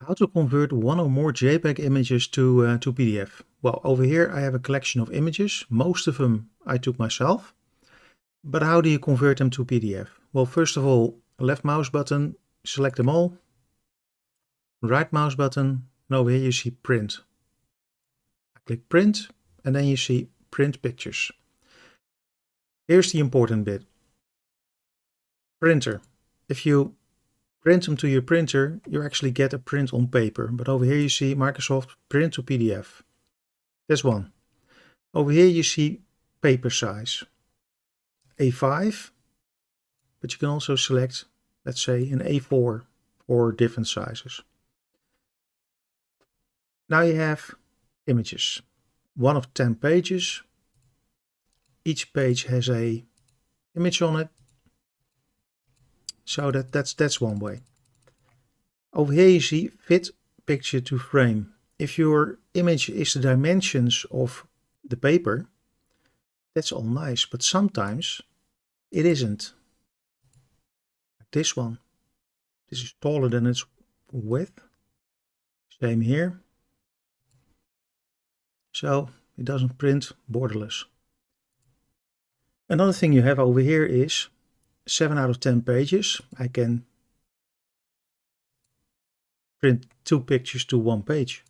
How to convert one or more JPEG images to PDF? Well, over here I have a collection of images. Most of them I took myself. But how do you convert them to PDF? Well, first of all, left mouse button, select them all. Right mouse button, and over here you see print. I click print, and then you see print pictures. Here's the important bit. Printer. If you print them to your printer, you actually get a print on paper. But over here you see Microsoft print to PDF. That's one. Over here you see paper size. A5, but you can also select, let's say, an A4 or different sizes. Now you have images. 1 of 10 pages. Each page has a image on it. So that's one way. Over here you see fit picture to frame. If your image is the dimensions of the paper, that's all nice, but sometimes it isn't. Like this one. This is taller than its width. Same here. So it doesn't print borderless. Another thing you have over here is 7 out of 10 pages. I can print 2 pictures to 1 page.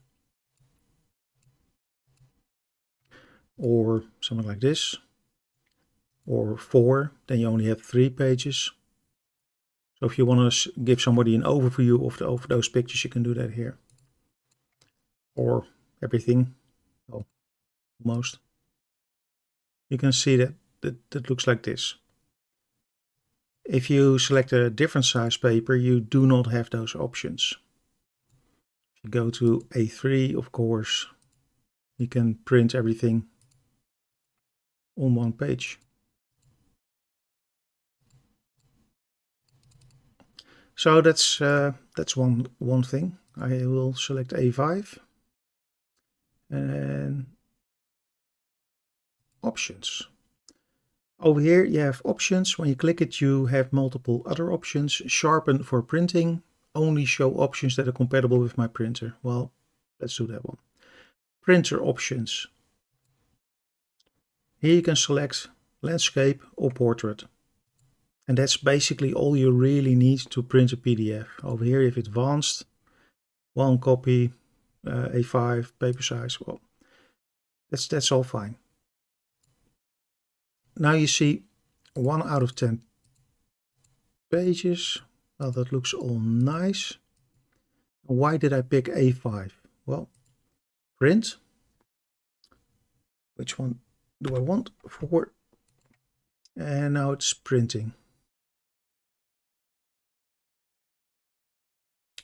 Or something like this. Or 4, then you only have 3 pages. So if you want to give somebody an overview of those pictures, you can do that here. Or everything. Oh, almost. You can see that looks like this. If you select a different size paper, you do not have those options. If you go to A3, of course, you can print everything on 1 page. So that's one thing. I will select A5 and options. Over here you have options. When you click it, you have multiple other options. Sharpen for printing. Only show options that are compatible with my printer. Well, let's do that one. Printer options. Here you can select landscape or portrait. And that's basically all you really need to print a PDF. Over here you have advanced, 1 copy, A5, paper size. Well, that's all fine. Now you see 1 out of 10 pages. Well, that looks all nice. Why did I pick A5? Well, print. Which one do I want? 4. And now it's printing.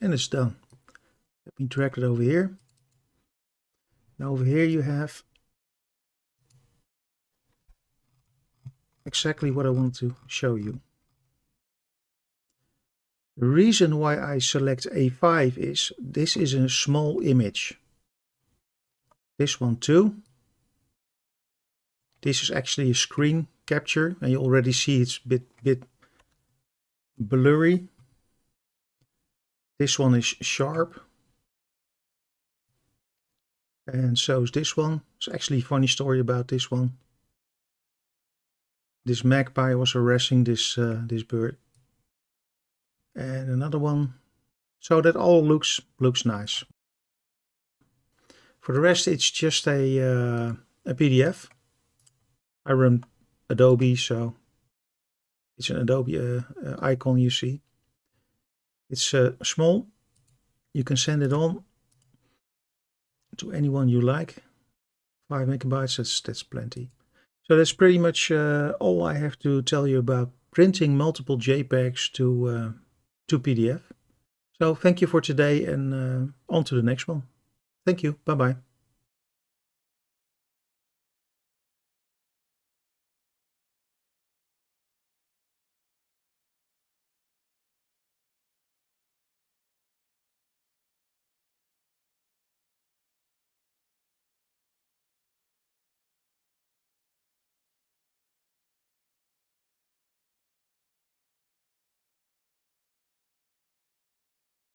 And it's done. Let me drag it over here. Now over here you have exactly what I want to show you. The reason why I select A5 is this is a small image. This one too. This is actually a screen capture, and you already see it's a bit blurry. This one is sharp. And so is this one. It's actually a funny story about this one. This magpie was harassing this bird. And another one. So that all looks nice. For the rest, it's just a PDF. I run Adobe, so it's an Adobe icon you see. It's small. You can send it on to anyone you like. 5 megabytes, that's plenty. So that's pretty much all I have to tell you about printing multiple JPEGs to PDF. So thank you for today, and on to the next one. Thank you. Bye-bye.